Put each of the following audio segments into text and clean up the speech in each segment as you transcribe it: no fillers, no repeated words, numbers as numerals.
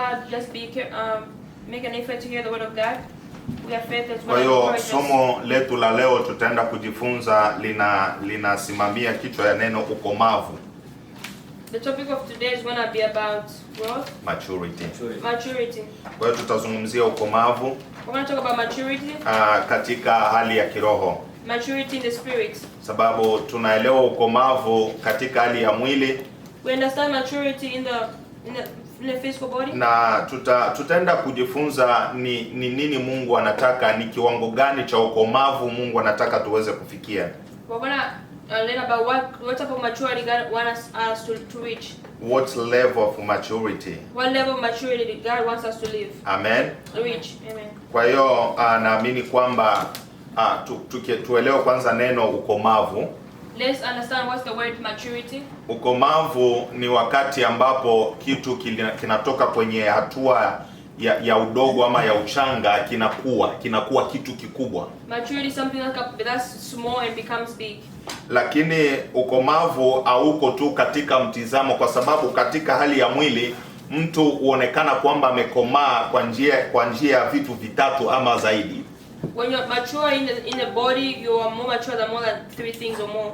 wanna just make an effort to hear the word of God. We have faith as well. Kwa hiyo somo letu la leo tutaenda kujifunza linasimamia kichwa ya neno ukomavu. The topic of today is going to be about growth. Maturity. Kwa hiyo tutazungumzia ukomavu. We're going to talk about maturity. Katika hali ya kiroho. Maturity in the spirit. Sababu tunaelewa ukomavu katika hali ya mwili. We understand maturity in the physical body. Na tutaenda kujifunza ni nini Mungu anataka, ni kiwango gani cha ukomavu Mungu anataka tuweze kufikia. We're going to learn about what type of maturity God wants us to reach. What level of maturity? What level of maturity God wants us to live. Amen. Reach. Amen. Kwa hiyo naamini kwamba tuelewe kwanza neno ukomavu. Let's understand what's the word maturity. Ukomavu ni wakati ambapo kitu kinatoka kwenye hatua ya udogo ama ya uchanga kinakuwa kitu kikubwa. Maturity is something that's small and becomes big. Lakini ukomavu hauko tu katika mtizamo, kwa sababu katika hali ya mwili mtu huonekana kwamba amekomaa kwa njia ya vitu vitatu ama zaidi. When you're mature in the body, you are more mature than more than 3 things or more.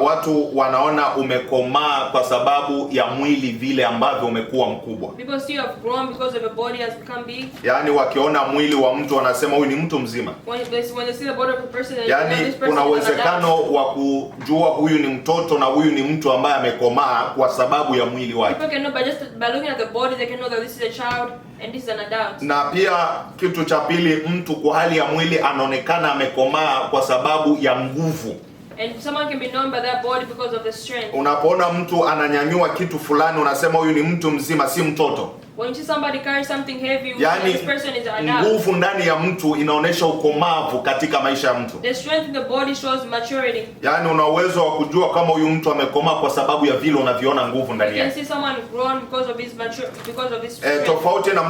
Watu wanaona umekomaa kwa sababu ya mwili vile ambavyo umekuwa mkubwa. People see you have grown because of your body has become big. Yaani wakiona mwili wa mtu wanasema huyu ni mtu mzima. When they see the body of a person, yaani kuna uwezekano wa kujua huyu ni mtoto na huyu ni mtu ambaye amekomaa kwa sababu ya mwili wake. People can know by looking at the body, they can know that this is a child and this is an adult. Na pia kitu cha pili, mtu kwa hali ya mwili anaonekana amekomaa kwa sababu ya nguvu. And someone can be known by their body because of the strength. Unapoona mtu ananyanyua kitu fulani unasema huyu ni mtu mzima, si mtoto. When you see somebody carry something heavy, yani, this person is an adult. Nguvu ndani ya mtu inaonesha ukomavu katika maisha ya mtu. The strength in the body shows maturity. Yani una uwezo wa kujua kama huyu mtu amekomaa kwa sababu ya vile unaviona nguvu ndani yake. You can see someone grown because of his strength. Tofauti na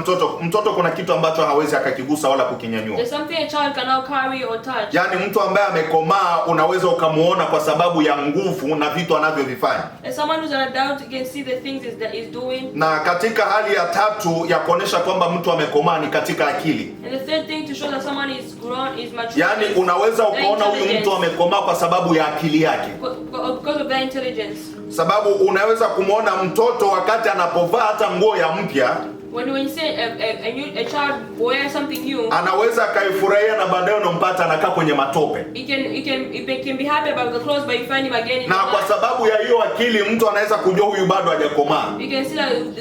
mtoto kuna kitu ambacho hawezi akakigusa wala kukinyanyua. There's something a child cannot carry or touch. Yani mtu ambaye amekomaa unaweza ukamuona kwa sababu ya nguvu na vitu anavyovifanya. As someone who's an adult, you can see the things that he's doing. Na katika hali ya tatu ya kuonesha kwamba mtu amekomaa ni katika akili. And the third thing to show that someone is grown is mature. Yani unaweza ukaona huyu mtu amekomaa kwa sababu ya akili yake. Because of their intelligence. Sababu unaweza kumuona mtoto wakati anapovaa hata nguo ya mpya. When you see a child wear something new, anaweza akaifurahia na baadaye unampata anakaa kwenye matope. He can be happy about the clothes, but you find him again in na kwa sababu ya hiyo akili mtu anaweza kujua huyu bado hajakomaa. You can see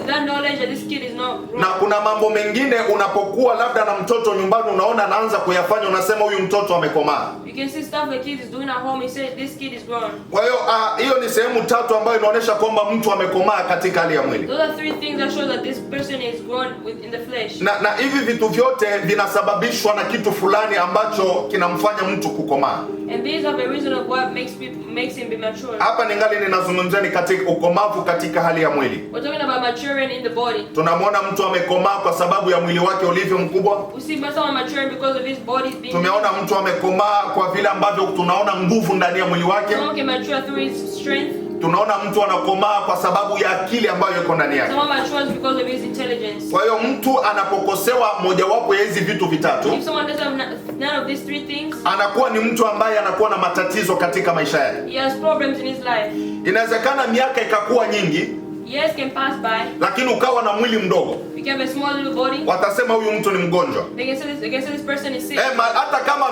that knowledge that this kid is not grown. Na kuna mambo mengine unapokuwa labda na mtoto nyumbani unaona anaanza kuyafanya, unasema huyu mtoto amekomaa. You can see stuff the kid is doing at home, you say this kid is grown. Kwa hiyo hiyo ni sehemu tatu ambayo inaonyesha kwamba mtu amekomaa katika hali ya mwili. Those are 3 things that show that this person is grown in the flesh. Na hivi vitu vyote vinasababishwa na kitu fulani ambacho kinamfanya mtu kukomaa. And these are the reason of what makes him be mature. Hapa ningali ninazungumzia ni katika ukomavu katika hali ya mwili. We're talking about maturing in the body. Tunamwona mtu amekomaa kwa sababu ya mwili wake ulivyo mkubwa. We see someone maturing because of his body being. Tumeona mtu amekomaa kwa vile ambavyo tunaona nguvu ndani ya mwili wake. Someone can mature through his strength. Tunaona mtu anakomaa kwa sababu ya akili ambayo iko ndani yake. Someone matures because of his intelligence. Kwa hiyo mtu anapokosewa mojawapo ya hizi vitu vitatu, if someone doesn't have none of these 3 things, anakuwa ni mtu ambaye anakuwa na matatizo katika maisha yake. He has problems in his life. Inawezekana miaka ikakuwa nyingi, years can pass by, lakini ukawa na mwili mdogo. You have a small little body. Watasema huyu mtu ni mgonjwa. They can say this person is sick. Hata kama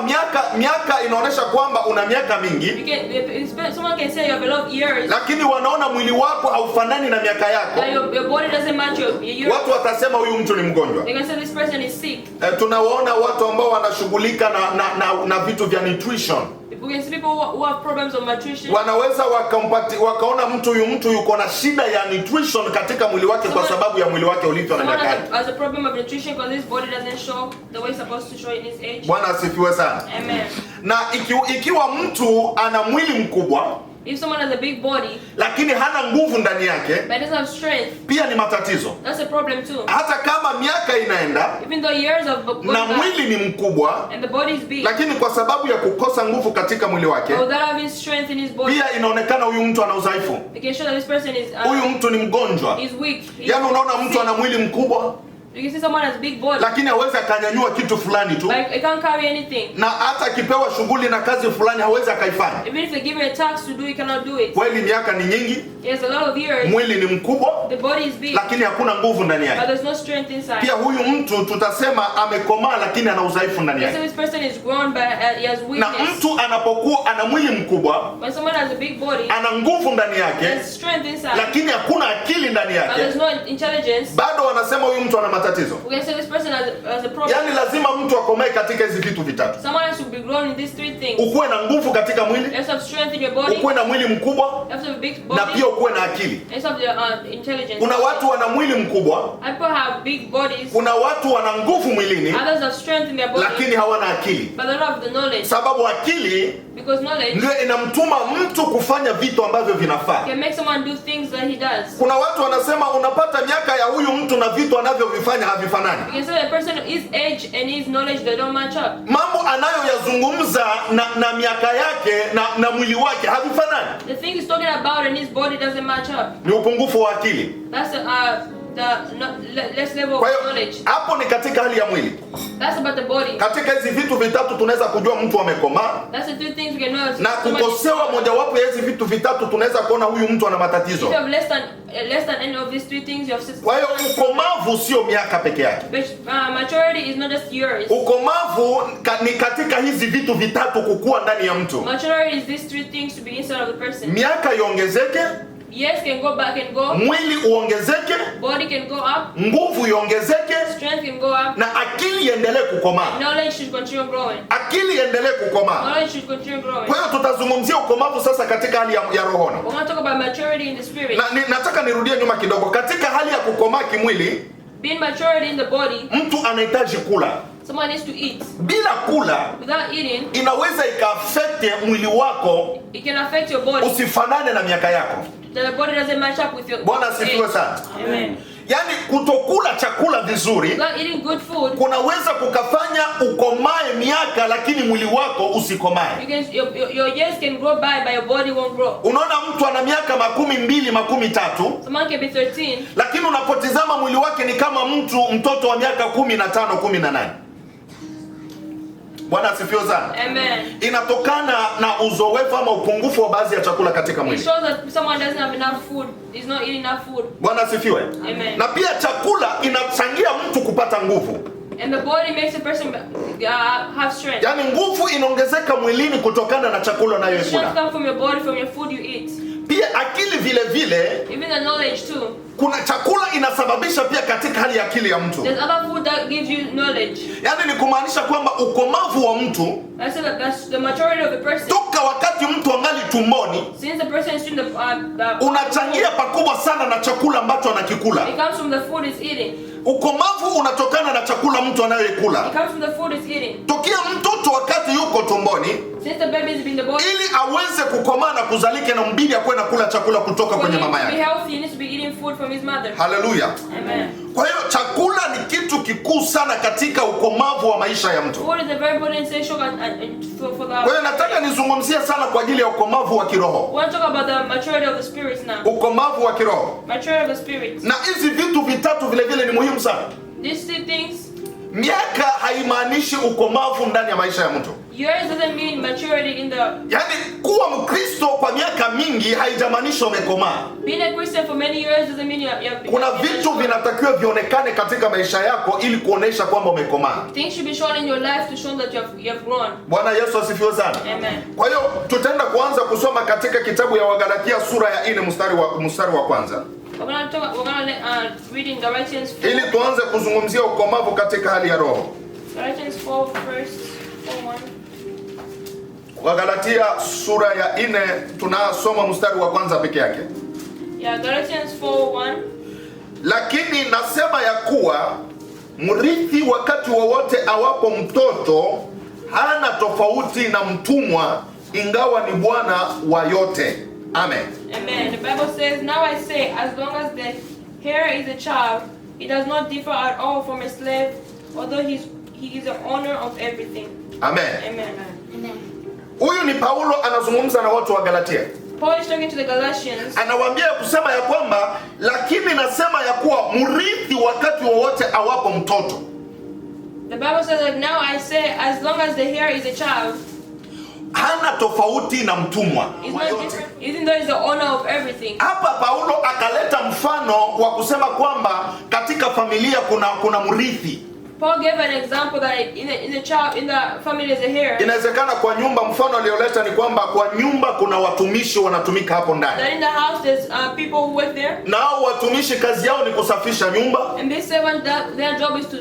miaka inaonyesha kwamba una miaka mingi. Someone can say you have a lot of years. Lakini wanaona mwili wako haufanani na miaka yako. Your body doesn't match your years. Watu watasema huyu mtu ni mgonjwa. They can say this person is sick. Tunawaona watu ambao wanashughulika na vitu vya nutrition. We can see people who have problems of nutrition. Wanaweza wakaona huyu mtu yuko na shida ya nutrition katika mwili wake kwa sababu ya mwili wake ulivyo na miaka yake. Has a problem of nutrition because his body doesn't show the way it's supposed to show in his age. Bwana asifiwe sana. Amen. Na ikiwa mtu ana mwili mkubwa, if someone has a big body, lakini hana nguvu ndani yake, but doesn't have strength, pia ni matatizo. That's a problem too. Hata kama miaka inaenda, even though years of na mwili ni mkubwa, and the body is big, lakini kwa sababu ya kukosa nguvu katika mwili wake, without having strength in his body, pia inaonekana huyu mtu ana udhaifu. They can show that this person is huyu mtu ni mgonjwa. He's weak. Yaani unaona mtu ana mwili mkubwa, You can see someone has big body, lakini hawezi akanyanyua kitu fulani tu, but he can't carry anything. na hata akipewa shughuli na kazi fulani hawezi akaifanya. Even if they give him a task to do, he cannot do it. Kweli miaka ni nyingi, He has a lot of years, mwili ni mkubwa, the body is big, lakini hakuna nguvu ndani but yake. there's no strength inside. Pia huyu mtu tutasema amekomaa, lakini ana udhaifu ndani So yake. this person is grown, but he has Na weakness. mtu anapokuwa ana mwili mkubwa, When someone has a big body, ana nguvu ndani yake, there's strength inside, lakini hakuna akili ndani but there's yake, no intelligence, bado wanasema huyu mtu ana matatizo. we can say this person has a problem. Yaani lazima mtu akomae katika hizi vitu vitatu. Someone has to be grown in these three things. Ukuwe na nguvu katika You mwili, have to have strength in your body, ukuwe na mwili mkubwa, you have to have a big na body, pia ukuwe na akili. and you have the intelligence. Kuna watu wana mwili mkubwa, People have big bodies, kuna watu wana nguvu mwilini, others have strength in their body, lakini hawana akili. but they don't have the knowledge. Sababu akili Because knowledge ndio inamtuma mtu kufanya vitu ambavyo vinafaa. can make someone do things that he does. Kuna watu wanasema unapata miaka ya huyu mtu na vitu anavyovifanya havifanani. You can say the person his age and his knowledge, they don't match up. Mambo anayoyazungumza na miaka yake na mwili wake havifanani. The thing he's talking about and his body doesn't match up. Ni upungufu wa akili. That's less level of Kwa hiyo knowledge. hapo ni katika hali ya mwili. That's about the body. Katika hizi vitu vitatu tunaweza kujua mtu amekomaa, That's the three things we can know. na kukosewa mojawapo ya hizi vitu vitatu tunaweza kuona huyu mtu ana If matatizo. you have less than any of these three things, you have Kwa hiyo ukomavu sio miaka peke yake. but maturity is not just years. Ukomavu ni katika hizi vitu vitatu kukua ndani ya mtu. Maturity is these three things to be inside of the person. Miaka iongezeke, Years can go back and go. mwili uongezeke, Body can go up. nguvu iongezeke, Strength can go up. na akili iendelee kukomaa. Knowledge should continue growing. Akili iendelee kukomaa. Knowledge should continue growing. Kwa hiyo tutazungumzia ukomavu sasa katika hali ya rohoni. We're going to talk about maturity in the spirit. Nataka nirudie nyuma kidogo. Katika hali ya kukomaa kimwili, Being maturity in the body, mtu anahitaji kula. someone needs to eat. Bila kula Without eating, inaweza ikaafekte mwili wako it can affect your body. usifanane na miaka yako. The body doesn't match up with your Bwana asifiwe sana. Amen. Yaani kutokula chakula vizuri Without eating good food, kunaweza kukafanya ukomae miaka, lakini mwili wako usikomae. your years can grow by, but your body won't grow. Unaona mtu ana miaka 12, 13, Someone can be 13, lakini unapotizama mwili wake ni kama mtoto wa miaka 15, 18. Bwana asifiwe sana. amen. Inatokana na uzoefu ama upungufu wa baadhi ya chakula katika It mwili. shows that someone doesn't have enough food, is not eating enough food. Bwana asifiwe. Amen. Na pia chakula inachangia mtu kupata nguvu. And the body makes a person have strength. Yaani nguvu inaongezeka mwilini kutokana na chakula Strength unayokula. comes from your body, from your food you eat. Pia akili vile vile, Even the knowledge too. kuna chakula inasababisha pia katika hali ya akili ya mtu. There's other food that gives you knowledge. Yaani ni kumaanisha kwamba ukomavu wa mtu That's the maturity of the person. toka wakati mtu angali tumboni Since the person is in the unachangia pakubwa sana na chakula ambacho anakikula. it comes from the food he's eating. Ukomavu unatokana na chakula mtu It anayekula. comes from the food he's eating. Tokea mtoto wakati yuko tumboni, Since the baby is in the body, ili aweze kukomaa na kuzalika, na mbili akuwe na kula chakula kutoka for kwenye him mama to be yake. healthy, he needs to be eating food from his mother. Haleluya. Amen. Kwa hiyo chakula ni kitu kikuu sana katika ukomavu wa maisha ya mtu. Food is a very important essential for the. Kwa hiyo nataka nizungumzie sana kwa ajili ya ukomavu wa kiroho. We want to talk about the maturity of the spirits now. Ukomavu wa kiroho. Maturity of the spirits. Na hizi vitu vitatu vile vile ni muhimu sana. These three things. Miaka haimaanishi ukomavu ndani ya maisha ya mtu. Years doesn't mean maturity in the. Yaani kuwa Mkristo kwa miaka mingi haijamaanisha umekomaa. Being a Christian for many years doesn't mean you're Kuna vitu vinatakiwa vionekane katika maisha yako ili kuonesha kwamba umekomaa. Things should be shown in your life to show that you have grown. Bwana Yesu asifiwe sana. Amen. Kwa hiyo tutaenda kuanza kusoma katika kitabu ya Wagalatia sura ya 4 mstari wa kwanza. We're gonna read in Galatians 4. Ili tuanze kuzungumzia ukomavu katika hali ya roho. Galatians 4 verse 4:1. Wagalatia sura ya 4 tunasoma mstari wa kwanza peke yake. Yeah, Galatians 4:1. Lakini nasema ya kuwa mrithi wakati wowote awapo mtoto hana tofauti na mtumwa, ingawa ni bwana wa yote. Amen. Amen. The Bible says, "Now I say, as long as the heir is a child, he does not differ at all from a slave, although he is the owner of everything." Amen. Amen. Amen. Huyu ni Paulo anazungumza na watu wa Galatia. Paul is talking to the Galatians. Anawaambia kusema ya kwamba lakini nasema ya kuwa mrithi wakati wowote awapo mtoto. The Bible says that now I say, as long as the heir is a child, hana tofauti na mtumwa. He's not different, even though he's the owner of everything. Hapa Paulo akaleta mfano wa kusema kwamba katika familia kuna mrithi. Paul gave an example that in the family is a heir. Inawezekana kwa nyumba, mfano alioleta ni kwamba kwa nyumba kuna watumishi wanatumika hapo ndani. That in the house there's people who work there. Na hao watumishi kazi yao ni kusafisha nyumba. And this servant, their job is to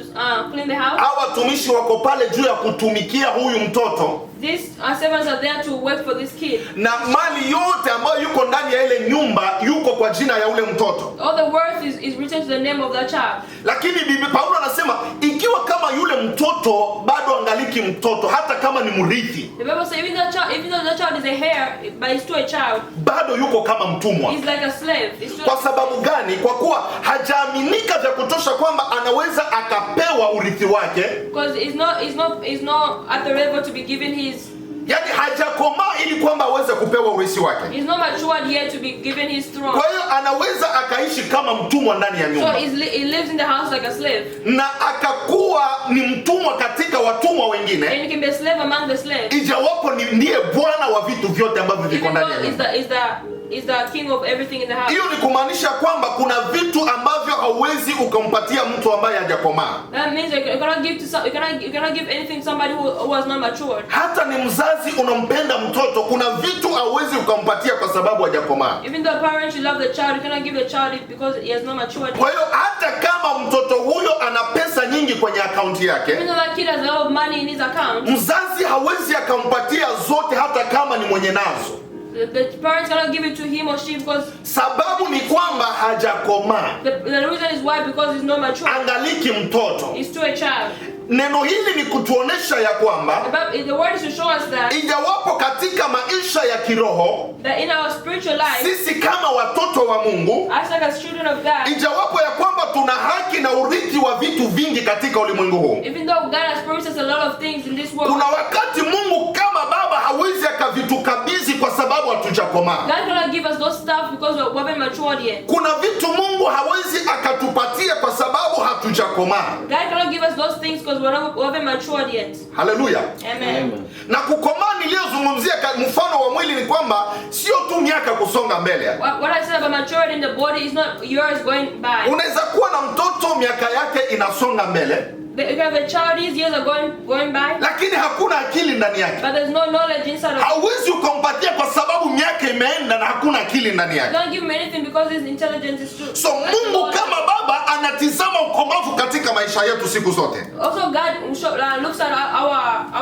clean the house. Hao watumishi wako pale juu ya kutumikia huyu mtoto. These servants are there to work for this kid. Na mali yote ambayo yuko ndani ya ile nyumba yuko kwa jina ya ule mtoto. All the worth is written to the name of that child. Lakini bibi Paulo anasema ikiwa kama yule mtoto bado angaliki mtoto, hata kama ni mrithi, the Bible says even though the child is a heir, but he's still a child, bado yuko kama mtumwa. He's like a slave. Kwa sababu gani? Kwa kuwa hajaaminika vya kutosha kwamba anaweza akapewa urithi wake. Because he's not at the level to be given his. Yani hajakomaa ili kwamba aweze kupewa urithi wake. He's not matured yet to be given his throne. Kwa hiyo anaweza akaishi kama mtumwa ndani ya nyumba. So he lives in the house like a slave. Na akakuwa ni mtumwa katika watumwa wengine. And he can be a slave among the slaves. Ijawapo ndiye bwana wa vitu vyote ambavyo viko ndani ya nyumba. Is the king of everything in the house. Hiyo ni kumaanisha kwamba kuna vitu ambavyo hauwezi ukampatia mtu ambaye hajakomaa. That means you cannot give anything to somebody who has not matured. Hata ni mzazi unampenda mtoto, kuna vitu hauwezi ukampatia kwa sababu hajakomaa. Even though parents you love the child, you cannot give the child because he has not matured. Kwa hiyo hata kama mtoto huyo ana pesa nyingi kwenye akaunti yake, even though that kid has a lot of money in his account, mzazi hawezi akampatia zote hata kama ni mwenye nazo. The parents cannot give it to him or she because sababu ni kwamba hajakomaa. The reason is why, because he's not mature. Angaliki mtoto. He's still a child. Neno hili ni kutuonesha ya kwamba the word is to show us that ijawapo katika maisha ya kiroho, that in our spiritual life, sisi kama watoto wa Mungu, as children of God, ijawapo ya kwamba tuna haki na urithi wa vitu vingi katika ulimwengu huu, even though God has promised us a lot of things in this world, kuna wakati Mungu kama baba hawezi akavitukabidhi kwa sababu hatujakomaa. God cannot give us those stuff because we haven't matured yet. Kuna vitu Mungu hawezi akatupatia kwa sababu hatujakomaa. God cannot give us those things because we haven't matured yet. Hallelujah. Amen. Na kukomaa niliyozungumzia mfano wa mwili ni kwamba sio tu miaka kusonga mbele. What I said about maturity in the body is not yours going by. Unaweza kuwa na mtoto miaka yake inasonga mbele, you have a child, his years are going by, lakini hakuna akili ndani yake. But there's no knowledge inside of him. Hauwezi ukampatia kwa sababu miaka imeenda na hakuna akili ndani yake. Don't give him anything because his intelligence is too. So Mungu kama baba anatizama ukomavu katika maisha yetu siku zote. Also God looks at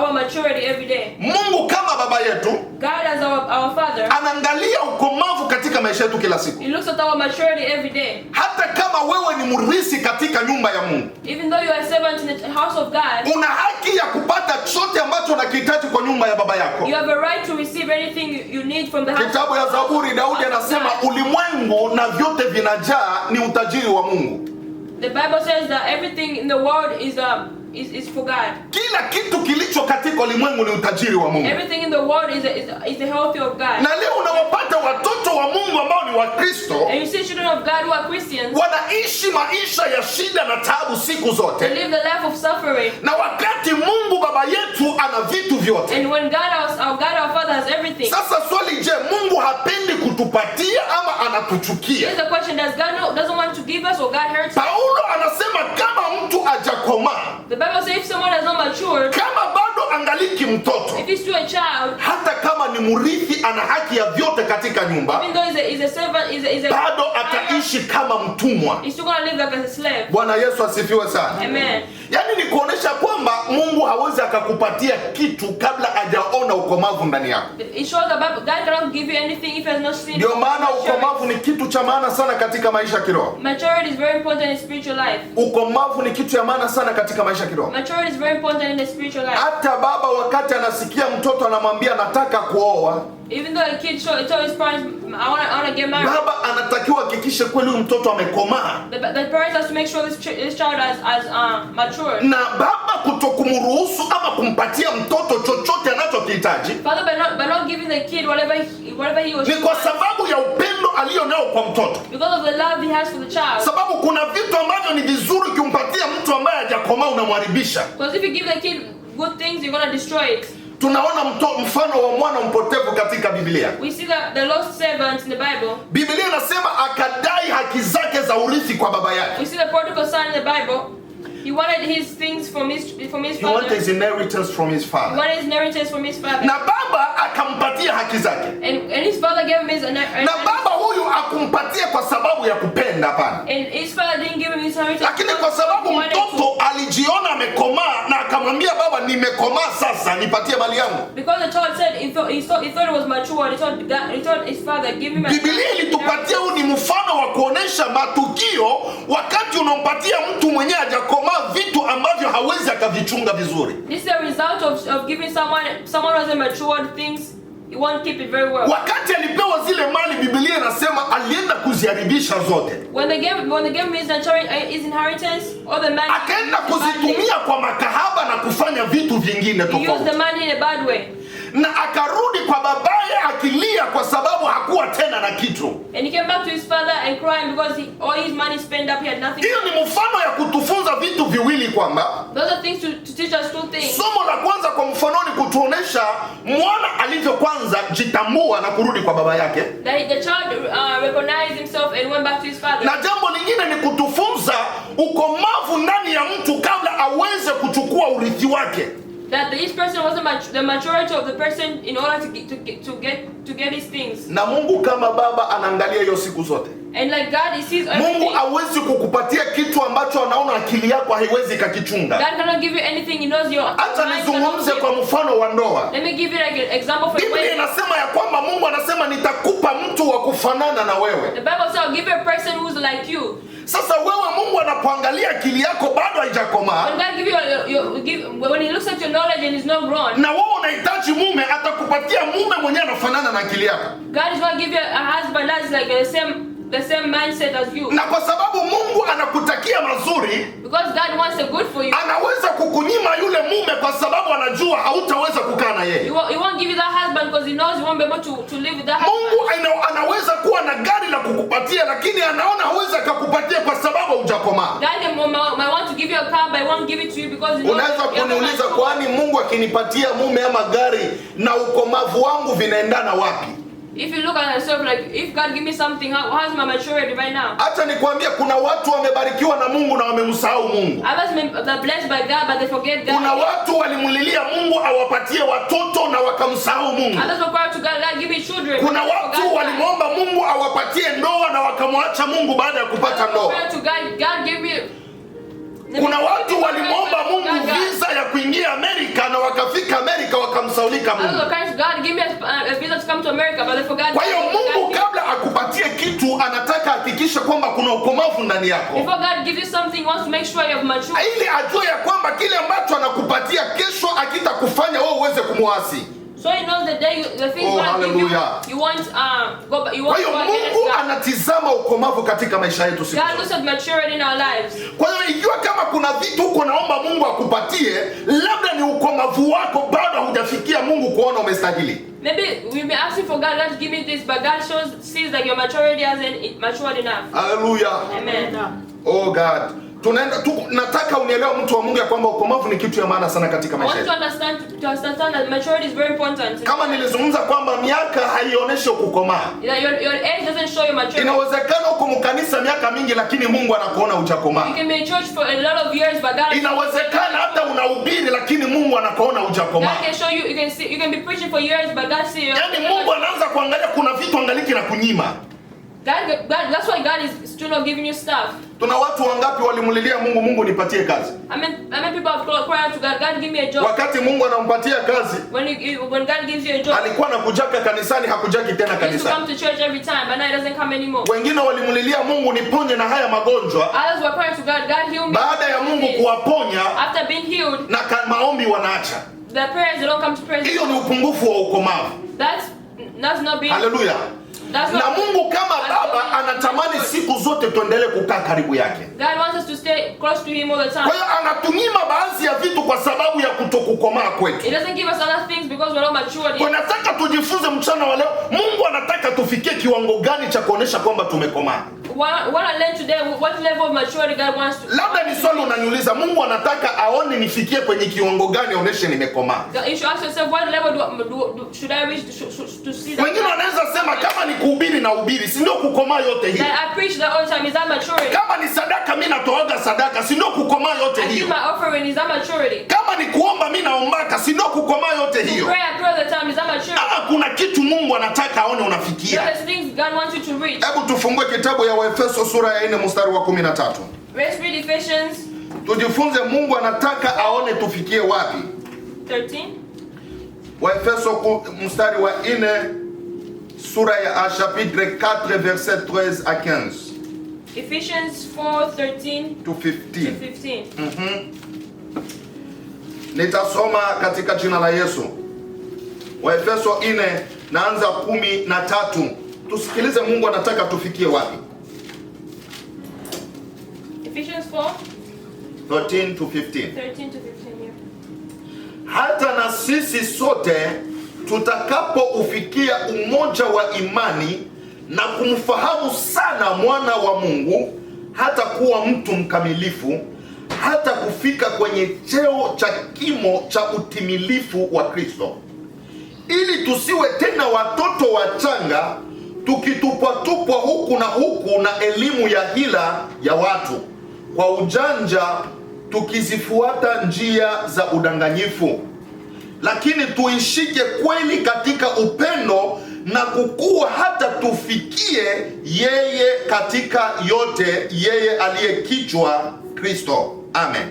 our maturity every day. Mungu kama baba yetu, God as our father, anaangalia ukomavu katika maisha yetu kila siku. He looks at our maturity every day. Hata kama wewe ni mrithi katika nyumba ya Mungu, even though you are a servant in the house of God, una haki ya kupata chote ambacho unakihitaji kwa nyumba ya baba yako. You have a right to receive anything you need from the house. Kitabu ya Zaburi, Daudi anasema ulimwengu na vyote vinajaa ni utajiri wa Mungu. The Bible says that everything in the world is for God. Kila kitu kilicho katika ulimwengu ni utajiri wa Mungu. Everything in the world is the health of God. Na leo unawapata watoto wa Mungu ambao ni Wakristo, and you see children of God who are Christians, wanaishi maisha ya shida na taabu siku zote. They live the life of suffering. Na wakati Mungu baba yetu ana vitu vyote. And when our Father has everything. Sasa swali, je, Mungu hapendi kutupatia ama anatuchukia? Here's the question, doesn't want to give us or God hurts? Paulo anasema kama mtu hajakomaa, the Bible says if someone has not matured, kama bado angaliki mtoto, if he's still a child, hata kama ni murithi, ana haki ya vyote katika nyumba, even though he's a servant, bado ataishi kama mtumwa. He's still gonna live like a slave. Bwana Yesu asifiwe sana. Amen. Yaani ni kuonesha kwamba Mungu hawezi akakupatia kitu kabla hajaona ukomavu ndani yako. It shows that God cannot give you anything if he has not seen. Ndio maana ukomavu ni kitu cha maana sana katika maisha ya kiroho. Maturity is very important in spiritual life. Ukomavu ni kitu ya maana sana katika maisha ya kiroho. Maturity is very important in the spiritual life. Hata baba wakati anasikia mtoto anamwambia nataka kuoa, Even though a kid told his parents, I want to get married. Baba anatakiwa hakikishe kweli huyu mtoto amekomaa. The parents has to make sure this child has matured. Na baba kutokumruhusu ama kumpatia mtoto chochote anachokihitaji. Father, by not giving the kid whatever he was. Ni kwa sababu ya upendo alionao kwa mtoto. Because of the love he has for the child. Sababu kuna vitu ambavyo ni vizuri ukimpatia mtu ambaye hajakomaa unamharibisha. Because if you give the kid good things, you're going to destroy it. Tunaona mfano wa mwana mpotevu katika Biblia. We see the lost servant in the Bible. Biblia inasema akadai haki zake za urithi kwa baba yake. We see the prodigal son in the Bible. He wanted his things from his father. He wanted his inheritance from his father. He wanted his inheritance from his father. Na baba akampatia haki zake. And his father gave him his inheritance. Na baba huyu akumpatia kwa sababu ya kupenda, hapana. And his father didn't give him his inheritance. Lakini kwa sababu mtoto alijiona amekomaa na akamwambia baba, nimekomaa sasa, nipatie mali yangu. Because the child said he thought it was mature. He told his father, give me. Biblia ilitupatia huu ni mfano wa kuonesha matukio wakati unampatia mtu mwenyewe hajakomaa vitu ambavyo hawezi akavichunga vizuri. This is a result of giving someone who hasn't matured things. He won't keep it very well. Wakati alipewa zile mali, Biblia inasema alienda kuziharibisha zote. When they gave him his inheritance, all the money akaenda kuzitumia kwa makahaba na kufanya vitu vingine tofauti. He used the money in a bad way. Na akarudi kwa babaye akilia kwa sababu hakuwa tena na kitu. And he came back to his father and crying because all his money spent up, he had nothing. Hiyo ni mfano ya kutufunza vitu viwili kwamba those are things to teach us two things. Somo la kwanza kwa mfano ni kutuonesha mwana alivyo kwanza jitambua na kurudi kwa baba yake. That the child recognized himself and went back to his father. Na jambo lingine ni kutufunza ukomavu ndani ya mtu kabla aweze kuchukua urithi wake. That each person wasn't the maturity of the person in order to get these things. Na Mungu kama baba anaangalia hiyo siku zote. And like God, he sees everything. Mungu hawezi kukupatia kitu ambacho anaona akili yako haiwezi kakichunga. God cannot give you anything he knows your. Hata nizungumze kwa mfano wa ndoa. Let me give you like an example for Biblia inasema ya kwamba Mungu anasema nitakupa mtu wa kufanana na wewe. The Bible says I'll give you a person who's like you. Sasa wewe Mungu anapoangalia akili yako bado haijakomaa. When God give you when he looks at your knowledge and is not grown. Na wewe unahitaji mume, atakupatia mume mwenyewe anafanana na akili yako. God is going to give you a husband that's like the same mindset as you. Na kwa sababu Mungu anakutakia mazuri, because God wants a good for you. Anaweza kukunyima yule mume kwa sababu anajua hautaweza kukaa na yeye. He won't give you that husband because he knows you won't be able to live with that husband. Mungu anaweza kuwa na gari la kukupatia lakini anaona hawezi akakupatia kwa sababu hujakomaa. God might want to give you a car but he won't give it to you because he knows. Unaweza kuniuliza kwani Mungu akinipatia mume ama gari na ukomavu wangu vinaendana wapi? If you look at yourself like if God give me something, how's my maturity right now? Acha nikwambia kuna watu wamebarikiwa na Mungu na wamemsahau Mungu. Others are blessed by God but they forget God. Kuna watu walimlilia Mungu awapatie watoto na wakamsahau Mungu. Others were crying to God, God give me children. Kuna watu walimwomba Mungu awapatie ndoa na wakamwacha Mungu baada ya kupata ndoa. To God, God give me. Kuna watu walimwomba Mungu visa ya kuingia Amerika na wakafika Amerika wakamsaulika Mungu. God give me a visa to come to America but they forgot. Kwa hiyo Mungu kabla akupatie kitu anataka hakikisha kwamba kuna ukomavu ndani yako. Before God gives you something, he wants to make sure you have matured. Ili ajue ya kwamba kile ambacho anakupatia kesho akitakufanya wewe uweze kumwasi. So he knows the day the things God give you want go you want. Kwa hiyo Mungu anatizama ukomavu katika maisha yetu sisi. God looks at maturity in our lives. Kwa hiyo ikiwa kama kuna vitu uko naomba Mungu akupatie, labda ni ukomavu wako bado hujafikia Mungu kuona umestahili. Maybe we may ask you for God to give me this but God sees that your maturity hasn't matured enough. Hallelujah. Amen. Oh God. Nataka unielewe mtu wa Mungu ya kwamba ukomavu ni kitu ya maana sana katika maisha yetu. I want to understand that maturity is very important. Kama nilizungumza kwamba miaka haionyeshi kukomaa. Your age doesn't show your maturity. Inawezekana uko mkanisa miaka mingi lakini Mungu anakuona hujakomaa. You can be in church for a lot of years but God. Inawezekana hata unahubiri lakini Mungu anakuona hujakomaa. God can show you can be preaching for years but God see you. Yaani Mungu anaanza kuangalia kuna vitu angaliki na kunyima. That's why God is still not giving you stuff. Tuna watu wangapi walimlilia Mungu, Mungu nipatie kazi. I mean people have cried to God, God give me a job. Wakati Mungu anampatia kazi, when God gives you a job, alikuwa anakujaka kanisani, hakujaki tena kanisani. He used to come to church every time, but now he doesn't come anymore. Wengine walimlilia Mungu niponye na haya magonjwa. Others were crying to God, God heal me. Baada ya Mungu kuwaponya, after being healed, na maombi wanaacha. The prayers they don't come to prayer. Hiyo ni upungufu wa ukomavu. That's That's not being. Haleluya. That's Na not. Mungu kama Baba anatamani siku zote tuendelee kukaa karibu yake. God wants us to stay close to Him all the time. Kwa hiyo anatunyima baadhi ya vitu kwa sababu ya kutokukomaa kwetu. He doesn't give us other things because we're not matured Kwa yet. nataka tujifunze mchana wa leo, Mungu anataka tufikie kiwango gani cha kuonesha kwamba tumekomaa. What I learned today, what level of maturity God wants to. Labda ni swali unaniuliza, Mungu anataka aone nifikie kwenye kiwango gani aoneshe nimekomaa. You should ask yourself, what level should I reach to see that? Wengine wanaweza sema kama ni kuhubiri na ubiri, si ndio kukomaa yote hii? That I preach the all time, is that maturity? Kama ni sadaka mimi natoaga sadaka, si ndio kukomaa yote I give hiyo? my offering, is that maturity? Kama ni kuomba mimi naombaka, si ndio kukomaa yote hiyo? Pray, I pray all the time, is that maturity? Ama kuna kitu Mungu anataka aone unafikia. There's things God wants you to reach. Hebu tufungue kitabu ya Waefeso sura ya 4 mstari wa 13. Let's read Ephesians Tujifunze Mungu anataka aone tufikie wapi. 13. Waefeso mstari wa 4 sura ya chapitre 4 verset 13 à 15. Ephesians 4:13 to 15. to 15. Nitasoma katika jina la Yesu. Waefeso 4 naanza 13. Tusikilize Mungu anataka tufikie wapi. Ephesians 4, 13 to 15. 13 to 15, yeah. Hata na sisi sote tutakapoufikia umoja wa imani na kumfahamu sana mwana wa Mungu, hata kuwa mtu mkamilifu, hata kufika kwenye cheo cha kimo cha utimilifu wa Kristo, ili tusiwe tena watoto wachanga, tukitupwa huku na huku na elimu ya hila ya watu, kwa ujanja tukizifuata njia za udanganyifu, lakini tuishike kweli katika upendo na kukua hata tufikie yeye katika yote, yeye aliye kichwa, Kristo. Amen.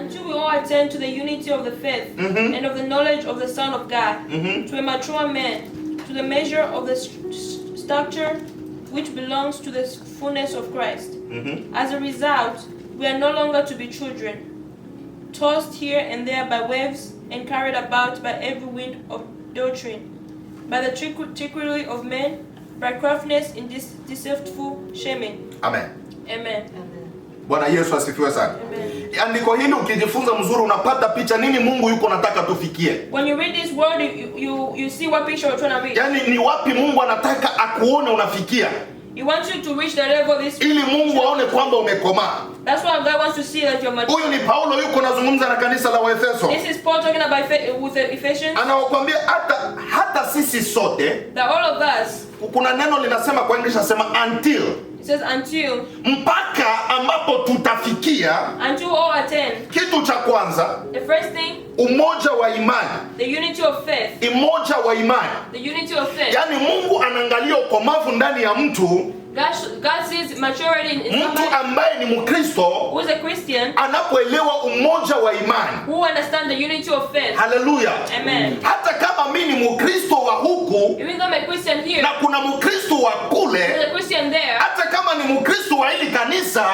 Until we all attain to the unity of the faith and of the knowledge of the Son of God, to a mature man, to the measure of the stature which belongs to the fullness of Christ. As a result, we are no longer to be children, tossed here and there by waves and carried about by every wind of doctrine, by the trickery of men, by craftiness in this deceitful shaming. Amen. Amen. Bwana Yesu asifiwe sana. Amen. Andiko hili ukijifunza mzuri unapata picha nini Mungu yuko nataka tufikie. When you read this word, you see what picture you're trying to read. Yaani ni wapi Mungu anataka akuone unafikia. He wants you to reach the level of this. Ili Mungu aone kwamba umekomaa. That's why God wants to see that you're mature. Huyu ni Paulo yuko nazungumza na kanisa la Waefeso. This is Paul talking about with the Ephesians. Anawakwambia hata sisi sote, That all of us. kuna neno linasema kwa English nasema until. It says until. Mpaka ambapo tutafikia. Until all attain. Kitu cha kwanza. The first thing. Umoja wa imani. The unity of faith. Umoja wa imani. The unity of faith. Yaani Mungu anaangalia ukomavu ndani ya mtu. God sees maturity in somebody. Mtu ambaye ni Mkristo, who is a Christian, anapoelewa umoja wa imani. Who understand the unity of faith. Hallelujah. Amen. Hata kama mimi ni Mkristo wa huku, even though I'm a Christian here, na kuna Mkristo wa kule, there's a Christian there. hata kama ni Mkristo wa hili kanisa,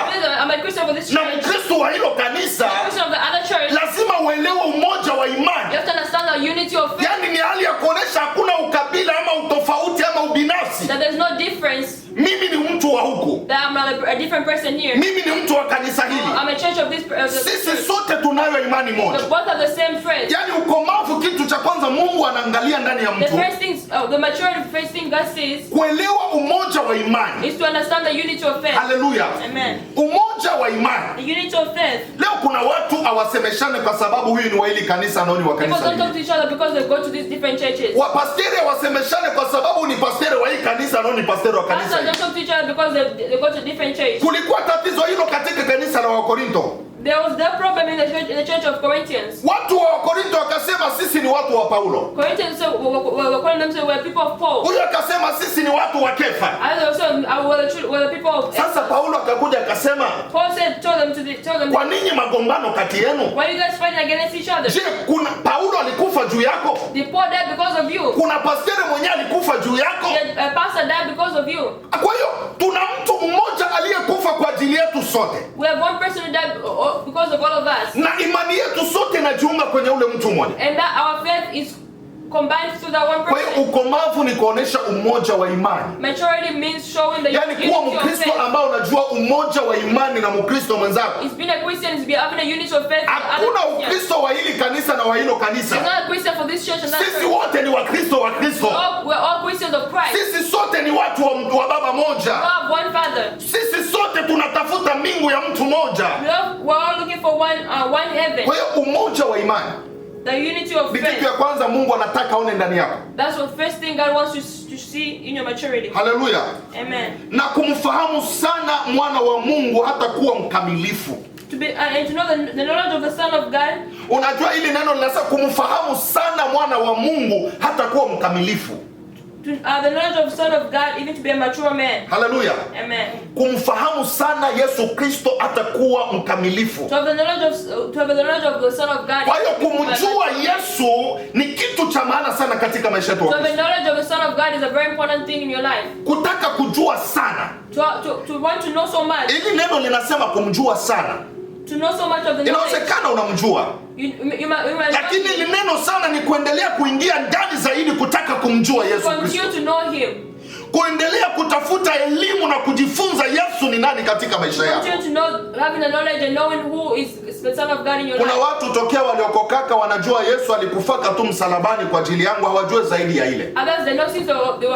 I'm a Christian of this na church, Mkristo wa hilo kanisa, I'm a Christian of the other church, lazima uelewe umoja wa imani. you have to understand the unity of faith. Yaani ni hali ya kuonesha hakuna ukabila ama utofauti ama ubinafsi. That there's no difference. Mimi ni mtu wa huku. That I'm a different person here. Mimi ni mtu wa kanisa hili. I'm a church of this. Sisi sote tunayo imani moja. Both are the same faith. Yaani ukomavu, kitu cha kwanza Mungu anaangalia ndani ya The mtu. first thing, the maturity, the first thing God sees, kuelewa umoja wa imani, is to understand the unity of faith. Hallelujah. Amen. Umoja wa imani. The unity of faith. Leo kuna watu hawasemeshane kwa sababu huyu ni wa hili kanisa na huyu ni wa People kanisa don't talk to each other because they go to these different churches. Wapasteri hawasemeshane kwa sababu ni pasteri wa hii kanisa na huyu ni pasteri wa kanisa Pastors don't talk to each other because they go to different churches. Kulikuwa tatizo hilo katika kanisa la Wakorinto. There was that problem in the church of Corinthians. Watu wa Wakorinto wakasema sisi ni watu wa Paulo. Corinthians were calling themselves were people of Paul. Huyu akasema sisi ni watu wa Kefa. Others also were the people of. Sasa Paulo akakuja akasema, Paul said, told them. kwa nini magombano kati yenu? Why are you guys fighting against each other? Je, kuna Paulo alikufa juu yako? Did Paul die because of you? Kuna pasteri mwenyewe alikufa juu yako? Did a pastor die because of you? Kwa hiyo tuna mtu mmoja aliyekufa kwa ajili yetu sote. We have one person who died because of all of us. Na imani yetu sote inajiunga kwenye ule mtu mmoja. And that our faith is combined through that one Kwa hiyo person. ukomavu ni kuonesha umoja wa imani. Maturity means showing the Yaani kuwa unity of Mkristo faith. ambao unajua umoja wa imani na Mkristo mwenzako. It's being a Christian is having a unity of faith with Hakuna other Christians. Ukristo wa hili kanisa na wa hilo kanisa. There's not a Christian for this church and that Sisi church. wote ni Wakristo wa Kristo. We're all Christians of Christ. Sisi sote ni watu wa baba We moja. have one Father. Sisi sote tunatafuta mbingu ya mtu moja. We're all looking for one heaven. Kwa hiyo umoja wa imani The unity of ni kitu faith. ya kwanza Mungu anataka aone ndani yako. That's the first thing God wants to see in your maturity. Haleluya. Amen. Na kumfahamu sana mwana wa Mungu hata kuwa mkamilifu. To be and to know the knowledge of the Son of God. Unajua hili neno linasema kumfahamu sana mwana wa Mungu hata kuwa mkamilifu. The knowledge of the Son of God, even to be a mature man. Haleluya. Amen. Kumfahamu sana Yesu Kristo hata kuwa mkamilifu. To have the knowledge of the Son of God. Kwa hiyo kumjua Yesu ni kitu cha maana sana katika maisha yetu. To have the knowledge of the Son of God is a very important thing in your life. Kutaka kujua sana. To want to know so much. Hili neno linasema kumjua sana. To know so much of the knowledge. Inawezekana unamjua. Lakini hili neno sana ni kuendelea kuingia ndani zaidi kutaka kumjua Yesu Kristo. Continue to know him. Kuendelea kutafuta elimu na kujifunza Yesu ni nani katika maisha yako. Continue to know, having the knowledge and knowing who is the Son of God in your life. Kuna watu tokea waliokokaka wanajua Yesu alikufaka tu msalabani kwa ajili yangu, hawajue zaidi ya ile. Others they know since they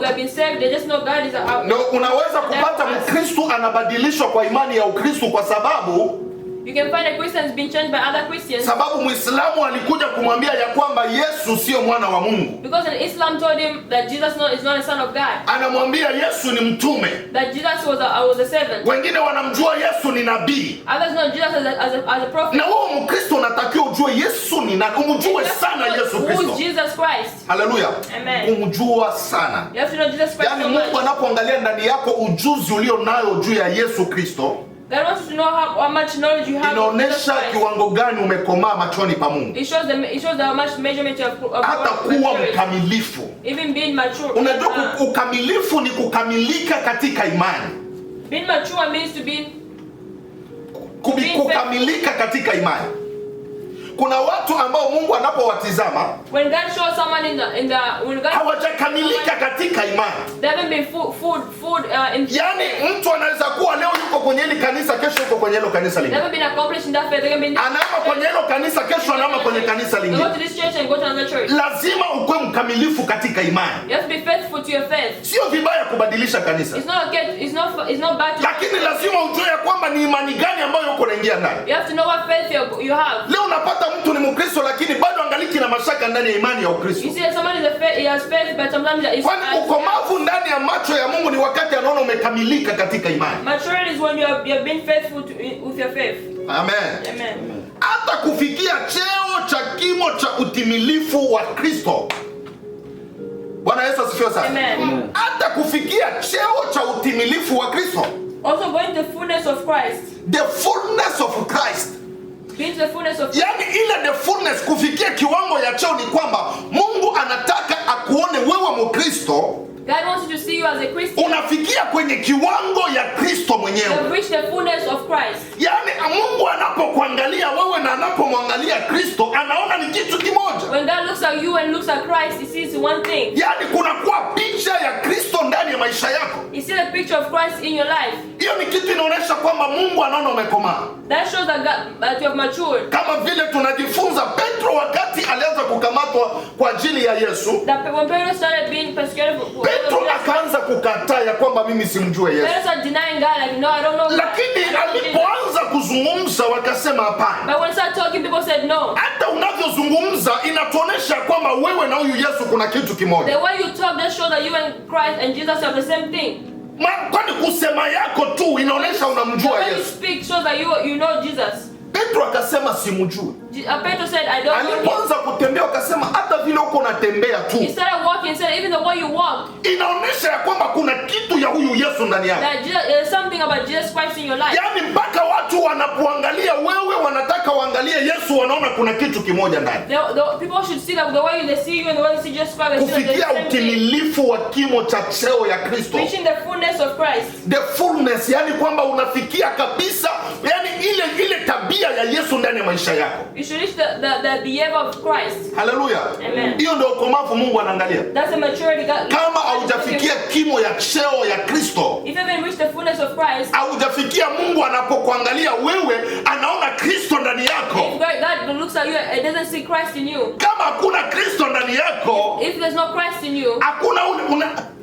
have been saved, they just know God is a. No, unaweza kupata Mkristo anabadilishwa kwa imani ya Ukristo kwa sababu you can find a Christian being changed by other Christians. Sababu Muislamu alikuja kumwambia ya kwamba Yesu sio mwana wa Mungu. Because an Islam told him that Jesus is not a son of God. Anamwambia Yesu ni mtume. That Jesus was a servant. Wengine wanamjua Yesu ni nabii. Others know Jesus as a prophet. Na wewe Mkristo unatakiwa ujue Yesu ni nani, umjue sana Yesu Kristo. Who is Jesus Christ? Haleluya. Amen. Umjua sana. You have to know Jesus Christ. Yaani So much. Mungu anapoangalia ndani yako ujuzi ulio nayo juu ya Yesu Kristo, God wants you to know how much knowledge you have. inaonesha kiwango gani umekomaa machoni pa Mungu. It shows how much measurement you have. Hata kuwa mkamilifu. Even being mature. Unajua ukamilifu ni kukamilika katika imani. Being mature means to be kukamilika katika imani. Kuna watu ambao Mungu anapowatizama when God shows someone in the hawajakamilika katika imani. They haven't been food in. Yaani mtu anaweza kuwa leo yuko kwenye hili kanisa, kesho yuko kwenye hilo kanisa lingine. Never been accomplished in that faith. They can be. Anaama kwenye hilo kanisa, kesho anaama kwenye kanisa lingine. Go to this church and go to another church. Lazima ukuwe mkamilifu katika imani. You have to be faithful to your faith. Sio vibaya kubadilisha kanisa. It's not okay. It's not bad. Lakini lazima ujue ya kwamba ni imani gani ambayo uko naingia ndani. You have to know what faith you have. Leo unapata mtu ni Mkristo lakini bado angaliki na mashaka ndani ya imani ya Ukristo. You see someone he has faith but sometimes he is. Kwani ukomavu ndani ya macho ya Mungu ni wakati anaona umekamilika katika imani. Maturity is when you have been faithful with your faith. Amen. Amen. Hata kufikia cheo cha kimo cha utimilifu wa Kristo. Bwana Yesu asifiwe sana. Amen. Hata kufikia cheo cha utimilifu wa Kristo. Also going to the fullness of Christ. The fullness of Christ. Being to the fullness of. Yaani ile the fullness kufikia kiwango ya cheo ni kwamba Mungu anataka akuone wewe Mkristo. God wants you to see you as a Christian. Unafikia kwenye kiwango ya Kristo mwenyewe. You have reached the fullness of Christ. Yaani Mungu anapokuangalia wewe na anapomwangalia Kristo anaona ni kitu kimoja. When God looks at you and looks at Christ, he sees one thing. Yaani kuna kuwa picha ya Kristo ndani ya maisha yako. You see the picture of Christ in your life. Hiyo ni kitu inaonyesha kwamba Mungu anaona umekomaa. That shows that you have matured. Kama vile tunajifunza Petro wakati alianza kukamatwa kwa ajili ya Yesu. That when Peter started being persecuted. Petro akaanza kukataa ya kwamba mimi simjue Yesu. Peter started denying God, like no, I don't know. Lakini alipoanza kuzungumza wakasema hapana. But when he started talking, people said no. Hata unavyozungumza inatuonesha kwamba wewe na huyu Yesu kuna kitu kimoja. The way you talk just shows that you and Christ and Jesus have the same thing. Kwani kusema yako tu inaonesha unamjua The way you Yesu. speak shows that you know Jesus. Petro akasema simjui. Petro said, I don't know him. Alipoanza kutembea akasema hata vile uko unatembea tu. He started walking, he said even the way you walk. Inaonesha ya kwamba kuna kitu ya huyu Yesu ndani yako. That there's something about Jesus Christ in your life. Yaani mpaka watu wanapoangalia wewe wanataka waangalie Yesu, wanaona kuna kitu kimoja ndani. The people should see that the way they see you and the way they see Jesus Christ. Kufikia utimilifu wa kimo cha cheo ya Kristo. Reaching the fullness of Christ. The fullness, yani kwamba unafikia kabisa, yani ile tabia ya Yesu ndani ya maisha yako. You should reach the behavior of Christ. Haleluya. Amen. Hiyo ndio ukomavu Mungu anaangalia. That's the maturity God. Kama haujafikia kimo ya cheo ya Kristo, if you haven't reached the fullness of Christ, haujafikia, Mungu anapokuangalia wewe anaona Kristo ndani yako. if God looks at you, it doesn't see Christ in you. Kama hakuna Kristo ndani yako, If there's no Christ in you, hakuna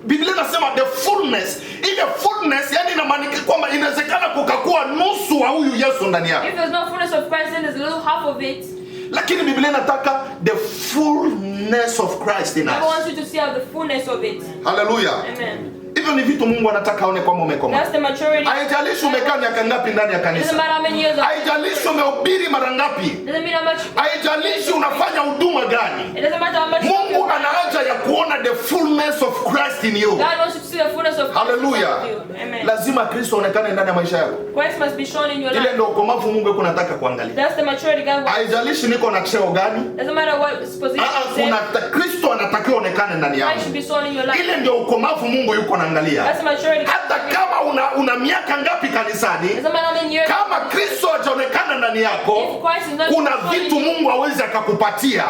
Biblia inasema the fullness. Ile fullness yani inamaanisha kwamba inawezekana kukakuwa nusu wa huyu Yesu ndani yako. if there's no fullness of Christ, then there's a little half of it. Lakini Biblia inataka the fullness of Christ in us. God wants you to see the fullness of it. Hallelujah. Amen. Hivyo ni vitu Mungu anataka aone kwamba umekoma. That's the maturity. Haijalishi umekaa miaka ngapi ndani ya Doesn't kanisa. matter how many years. Haijalishi umehubiri mara ngapi. Doesn't mean how much. Haijalishi unafanya huduma gani. It doesn't matter how much. Mungu ana haja ya kuona the fullness of Christ in you. God wants you to see the fullness of Christ. Hallelujah. Amen. Lazima Kristo aonekane ndani ya maisha yako. Christ must be shown in your Ile life. ndio ukomavu Mungu yuko anataka kuangalia. That's the maturity God wants. Haijalishi niko na cheo gani. Doesn't matter what position Kuna Kristo anatakiwa aonekane ndani yako. Christ should be shown in your life. Ile ndio ukomavu Mungu yuko anaangalia. That's the maturity. Hata kama una miaka ngapi kanisani, Doesn't matter how many years. kama Kristo hajaonekana ndani yako, If Christ is not kuna shown in vitu you, Mungu hawezi akakupatia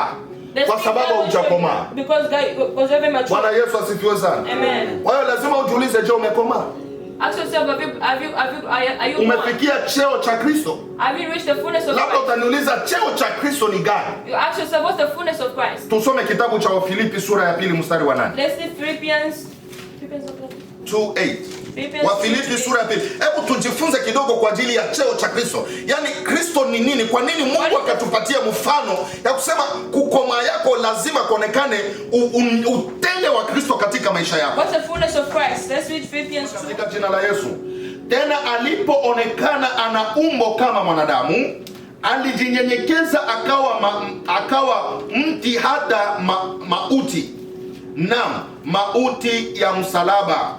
there's kwa things sababu God won't show you hujakomaa. because you haven't matured. Bwana Yesu asifiwe sana. Amen. Kwa hiyo lazima ujiulize, je, umekomaa? Ask yourself, are you Umefikia cheo cha Kristo? have you reached the fullness of Labda Christ? utaniuliza cheo cha Kristo ni gani? You ask yourself, what's the fullness of Christ? Tusome kitabu cha Wafilipi sura ya 2 mstari wa 8. Let's see Philippians 2:8. Wafilipi sura ya 2. Hebu tujifunze kidogo kwa ajili ya cheo cha Kristo. Yaani Kristo ni nini? Kwa nini Mungu akatupatia mfano ya kusema kukoma yako lazima kuonekane utele wa Kristo katika maisha yako. What's the fullness of Christ? Let's read Philippians 2. Katika jina la Yesu. Tena alipoonekana ana umbo kama mwanadamu, alijinyenyekeza akawa mti hata mauti. Naam, mauti ya msalaba.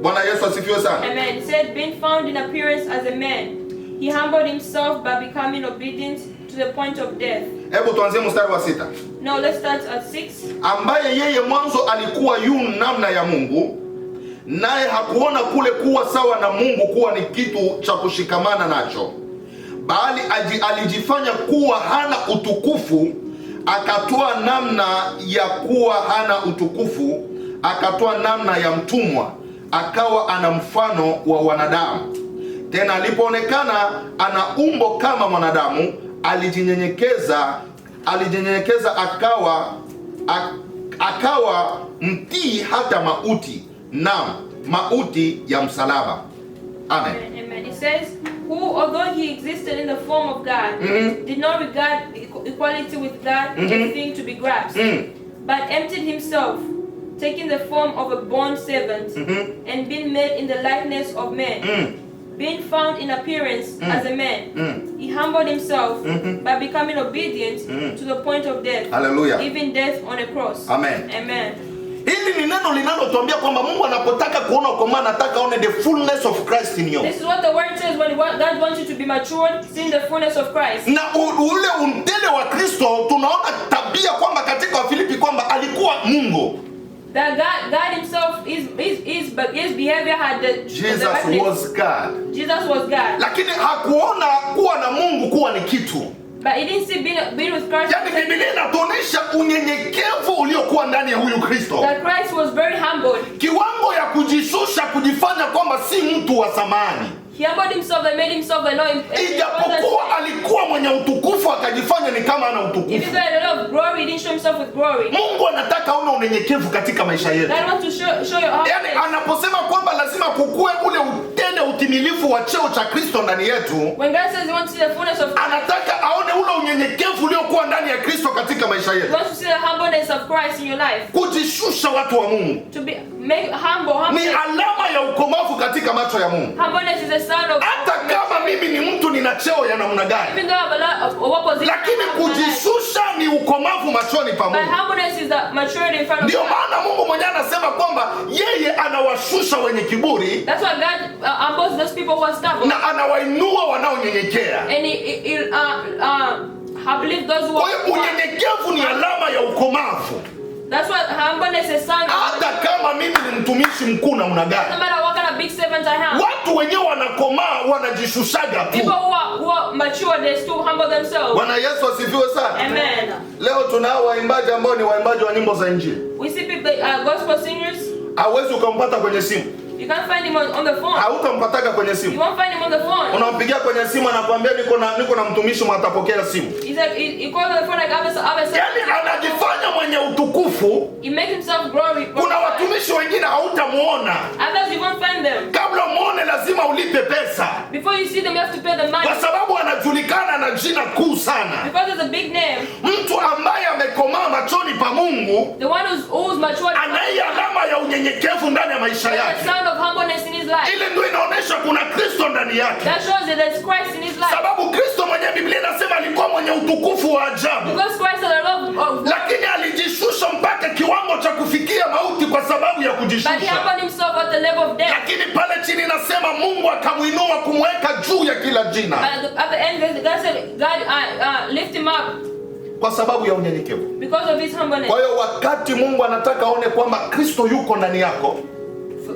Bwana Yesu asifiwe sana. Amen. It said, being found in appearance as a man, he humbled himself by becoming obedient to the point of death. Hebu tuanzie mstari wa 6. No, let's start at 6. Ambaye yeye mwanzo alikuwa yu namna ya Mungu, naye hakuona kule kuwa sawa na Mungu kuwa ni kitu cha kushikamana nacho, bali alijifanya kuwa hana utukufu, akatoa namna ya kuwa hana utukufu, akatoa namna ya mtumwa, akawa ana mfano wa wanadamu. Tena alipoonekana ana umbo kama mwanadamu, alijinyenyekeza akawa mtii hata mauti, naam, mauti ya msalaba. Amen. Amen. It says, who, although he existed in the form of God, did not regard equality with God a thing to be grasped, but emptied himself, taking the form of a bond servant, and being made in the likeness of men. Being found in appearance as a man, he humbled himself by becoming obedient to the point of death, Hallelujah. even death on a cross. Amen. Amen. Hili ni neno linalotuambia kwamba Mungu anapotaka kuona ukoma, anataka aone the fullness of Christ in you. This is what the word says when God wants you to be matured, seeing the fullness of Christ. Na ule umtele wa Kristo tunaona tabia kwamba katika Wafilipi kwamba alikuwa Mungu. That God himself, his behavior had the Jesus the was God. Jesus was God. Lakini hakuona kuwa na Mungu kuwa ni kitu. But he didn't see being with Christ. Yaani Biblia inatuonyesha unyenyekevu uliokuwa ndani ya huyu Kristo. That Christ was very humbled. Kiwango ya kujishusha, kujifanya kwamba si mtu wa samani. He humbled himself and made himself the Lord. Ijapokuwa alikuwa mwenye utukufu, akajifanya ni kama ana utukufu. Even though he had a lot of glory, he didn't show himself with glory. Mungu anataka aone unyenyekevu katika maisha yetu. God wants to show you how. Yaani anaposema kwamba lazima kukue ule utende utimilifu wa cheo cha Kristo ndani yetu, When God says he wants to see the fullness of Christ, anataka aone ule unyenyekevu uliokuwa ndani ya Kristo katika maisha he yetu. wants to see the humbleness of Christ in your life. Kujishusha, watu wa Mungu, To be humble. ni alama ya ukomavu katika macho ya Mungu. Humbleness is a sign of. Hata kama mimi ni mtu nina cheo ya namna gani, Even though I have a lot of what position, lakini kujishusha ni ukomavu machoni pa but Mungu. humbleness is the maturity in front of Ndio God. maana Mungu mwenyewe anasema kwamba yeye anawashusha wenye kiburi That's why God humbles those people who are stubborn, na anawainua wanaonyenyekea. and he uplifts those who Kwa hiyo are. unyenyekevu ni alama ya ukomavu. That's what humbleness is sign of. Hata kama mimi ni mtumishi mkuu namna No gani, matter what kind of big servants I have. Watu wenyewe wanakomaa wanajishushaga tu. People who are mature, they still humble themselves. Bwana Yesu asifiwe sana. Amen. Leo tunao waimbaji ambao ni waimbaji wa nyimbo za Injili. We see people, gospel singers. Hauwezi ukampata kwenye simu. You can't find him on the phone. Hautampataka kwenye You simu. won't find him on the phone. Unampigia kwenye simu anakuambia niko na mtumishi mwatapokea simu. He's like, he calls on the phone like other. Yaani anajifanya mwenye utukufu. He makes himself glory. Kuna watumishi wengine hautamuona. Others you won't find them. Kabla muone lazima ulipe pesa. Before you see them, you have to pay the money. Kwa sababu anajulikana na jina kuu sana. Because it's a big name. Mtu ambaye amekomaa machoni pa Mungu, The one who's mature. anaye alama ya unyenyekevu ndani ya maisha The yake. sound of humbleness in his life. Ile ndio inaonyesha kuna Kristo ndani yake. That shows that there's Christ in his life. Sababu Kristo mwenyewe Biblia inasema alikuwa mwenye utukufu wa ajabu. Because Christ had a love of. Lakini alijishusha mpaka kiwango cha kufikia mauti kwa sababu ya But he kujishusha. humbled himself at the level of death. Lakini pale chini nasema Mungu akamuinua kumweka juu ya kila jina. At the end, God said, God lift him up Kwa sababu ya unyenyekevu. because of his humbleness. Kwa hiyo wakati Mungu anataka aone kwamba Kristo yuko ndani yako,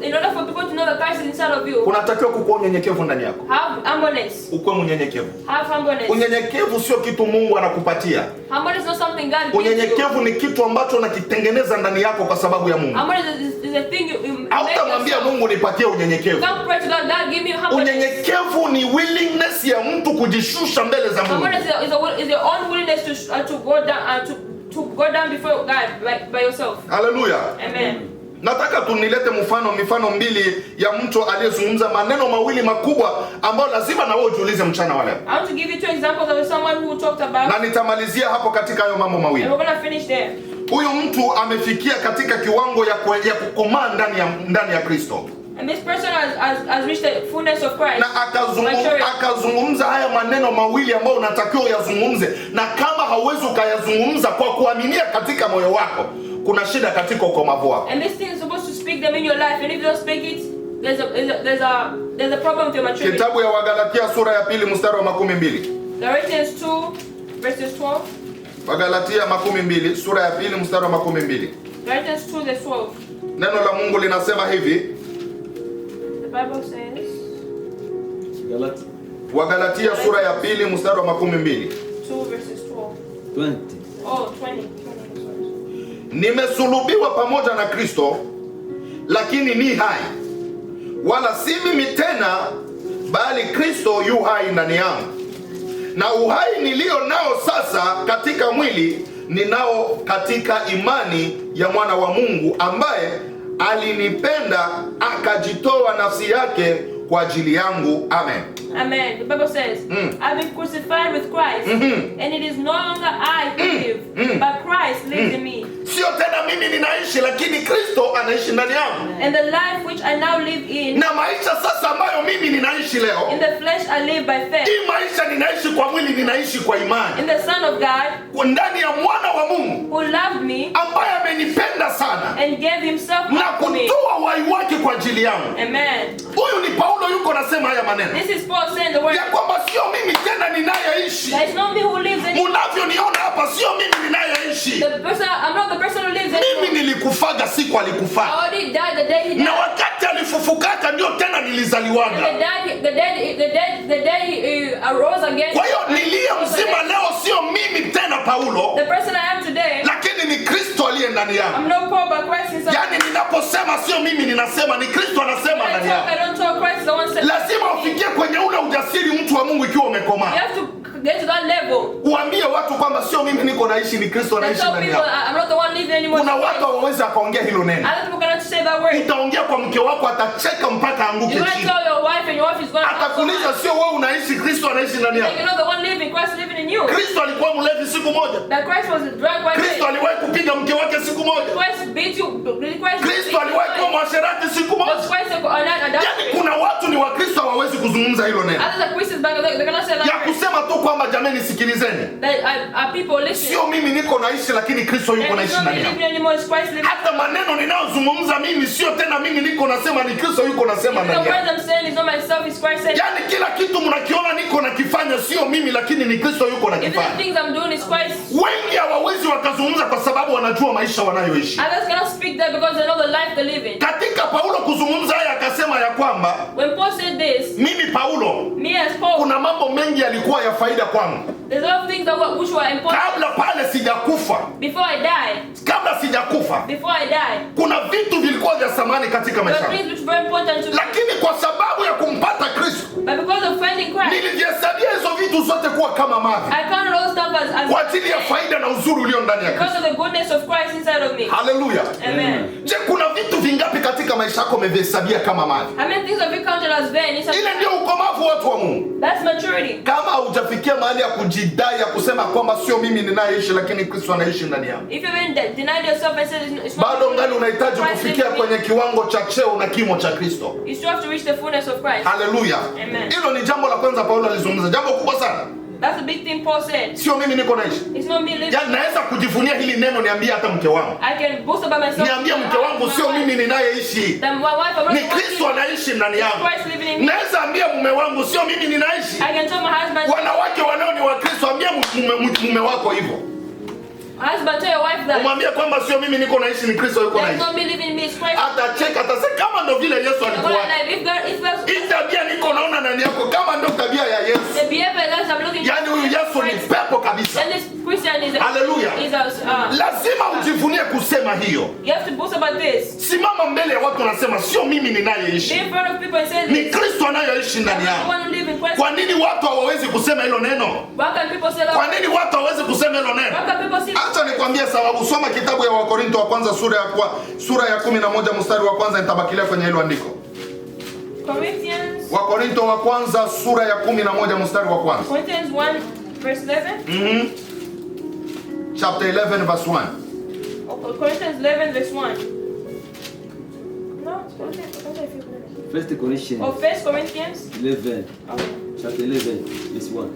In order for people to know that Christ is inside of you, kunatakiwa kukuwa unyenyekevu ndani yako. have humbleness. Ukuwe mnyenyekevu. Have humbleness. Unyenyekevu sio kitu Mungu anakupatia. Humbleness is not something God gives you. Unyenyekevu ni kitu ambacho unakitengeneza ndani yako kwa sababu ya Mungu. Humbleness is a thing you make Hautamwambia yourself. Mungu nipatie unyenyekevu. Don't pray to God, God give me humbleness. Unyenyekevu ni willingness ya mtu kujishusha mbele za Mungu. Humbleness is your own willingness to go down to go down before God by yourself. Haleluya. Amen. Nataka tunilete mifano mbili ya mtu aliyezungumza maneno mawili makubwa ambayo lazima na wewe ujiulize mchana wa leo. I want to give you two examples of someone who talked about. Na nitamalizia hapo katika hayo mambo mawili. And we're going to finish there. Huyu mtu amefikia katika kiwango ya kukomaa ndani ya Kristo. And this person has reached the fullness of Christ. Na akazungumza haya maneno mawili ambayo unatakiwa uyazungumze, na kama hauwezi ukayazungumza kwa kuaminia katika moyo wako, kuna shida katika ukomavu wako. And this thing is supposed to speak them in your life, and if you don't speak it, there's a problem with your maturity. Kitabu ya Wagalatia sura ya 2 mstari wa 12. Galatians 2 verses 12. Wagalatia 2 sura ya 2 mstari wa 12. Galatians 2 verse 12. Neno la Mungu linasema hivi. The Bible says. Wagalatia sura ya 2 mstari wa 12. 2 verses 12. 20. Oh, 20. Nimesulubiwa pamoja na Kristo, lakini ni hai. Wala si mimi tena, bali Kristo yu hai ndani yangu. Na uhai nilio nao sasa katika mwili, ninao katika imani ya mwana wa Mungu ambaye alinipenda akajitoa nafsi yake kwa ajili yangu. Amen. Amen. The Bible says, I've been crucified with Christ, and it is no longer I who live, but Christ lives in me. Sio tena mimi ninaishi, lakini Kristo anaishi ndani yangu. And the life which I now live in, Na maisha sasa ambayo mimi ninaishi leo, in the flesh I live by faith. hii maisha ninaishi kwa mwili, ninaishi kwa imani. In the Son of God, Ndani ya mwana wa Mungu who loved me ambaye amenipenda sana and gave himself na up to me. kutoa uhai wake kwa ajili yangu. Amen. Huyu ni Paulo yuko nasema haya maneno. This is Paul saying the word. Ya kwamba sio mimi tena ninayeishi. There is not me who lives anymore. Munavyoniona hapa sio mimi ninayeishi. I'm not the person who lives Mimi anymore. nilikufaga siku I alikufaga. already died the day he Na died. wakati alifufukaka ndio tena And nilizaliwaga. the day he arose again. Kwa hiyo niliye mzima leo sio mimi tena Paulo, The person I am today, lakini ni Kristo aliye ndani yangu. I'm not Paul, but Christ is inside. Yaani ninaposema sio mimi ninasema, ni Kristo anasema When I ndani talk, yangu. I don't talk. Christ is the one saying. Lazima ufikie kwenye ule ujasiri, mtu wa Mungu, ikiwa You umekomaa. have to get to that level. Uambie watu kwamba sio mimi niko naishi, ni Kristo And anaishi tell ndani people, yangu. I'm not the one living anymore. Kuna watu hawawezi akaongea hilo neno. Other people cannot say that word. Utaongea kwa mke wako, atacheka mpaka anguke You're going to chini. tell your wife, and your wife is going to Atakuuliza sio wewe unaishi, Kristo anaishi ndani yako. You're not the one living, Christ is living in you. Kristo alikuwa mlevi siku moja. That Christ was drunk one day. Kristo aliwahi kupiga mke wake siku moja. Christ beat you. Kristo aliwahi kuwa mwasherati siku Was moja. Christ an Yaani adultery? kuna watu ni wa Kristo hawawezi kuzungumza hilo neno. Others are Christians, but they cannot say that Ya word. kusema tu kwamba kwamba jamani sikilizeni. That people listen. Sio mimi niko naishi lakini Kristo yuko naishi ndani yangu. Hata maneno ninayozungumza mimi sio tena mimi niko nasema ni Kristo yuko nasema ndani yangu. Yaani kila kitu mnakiona niko nakifanya sio mimi lakini ni Kristo yuko nakifanya. Wengi hawawezi wakazungumza kwa sababu wanajua maisha wanayoishi. Others cannot speak that because they know the life they live in. Katika Paulo kuzungumza haya akasema ya kwamba when Paul said this, mimi Paulo, me as Paul, kuna mambo mengi yalikuwa ya faida kwangu. There's a lot of things which were important. Kabla pale sijakufa. Before I die. Kabla sijakufa. Before I die. Kuna vitu vilikuwa vya thamani katika maisha. There are things which were important to me. Lakini kwa sababu ya kumpata Kristo, but because of finding Christ, nilihesabia hizo vitu zote kuwa kama mavi. I counted all stuff as kwa ajili ya faida na uzuri ulio ndani ya Kristo. Because of the goodness of Christ inside of me. Hallelujah. Amen. Je, kuna vitu vingapi katika maisha yako umevihesabia kama mavi? How many things have you counted as vain? Ile ndio ukomavu watu wa Mungu. That's maturity. Kama hujafikia mahali ya kujidai ya kusema kwamba sio mimi ninayeishi lakini Kristo anaishi ndani yangu. If you haven't denied yourself and said it's not. Bado ngali unahitaji kufikia kwenye kiwango cha cheo na kimo cha Kristo. You still have to reach the fullness of Christ. Hallelujah. Amen. Hilo ni jambo la kwanza Paulo alizungumza. Jambo kubwa sana. That's a big thing Paul said. Sio mimi niko naishi. It's not me living. Ya naweza kujivunia hili neno niambie hata mke wangu. I can boast about myself. Niambie mke wangu sio mimi ninayeishi. Ni Kristo anaishi ndani yangu. Naweza ambia mume wangu sio mimi ninaishi. I can tell my husband. Wanawake wanao ni wa Kristo, ambia mume wako hivyo. Husband, tell your wife that. Umwambie kwamba sio mimi niko naishi, ni Kristo yuko naishi. There's no me living in me, it's Christ. Atacheka atasema kama ndio vile Yesu alikuwa. Hii tabia niko naona ndani yako kama ndio tabia ya Yesu. The behavior that I'm looking. Yaani huyu Yesu ni pepo kabisa. And this Christian is Hallelujah. Lazima ujivunie kusema hiyo. You have to boast about this. Simama mbele ya watu unasema sio mimi ninayeishi. Be in front of people and say ni Kristo anayoishi ndani yangu. Kwa nini watu hawawezi kusema hilo neno? Kwa nini watu hawawezi kusema hilo neno? Acha nikwambie sababu. Soma kitabu ya Wakorinto wa kwanza sura ya 11 mstari wa kwanza, nitabakilia kwenye hilo andiko. Wakorinto wa kwanza sura ya 11 mstari wa kwanza. Corinthians 1 verse 11. Chapter 11 verse 1. Corinthians 11 verse 1. No, First Corinthians. Oh, First Corinthians 11. Okay. Chapter 11 verse 1.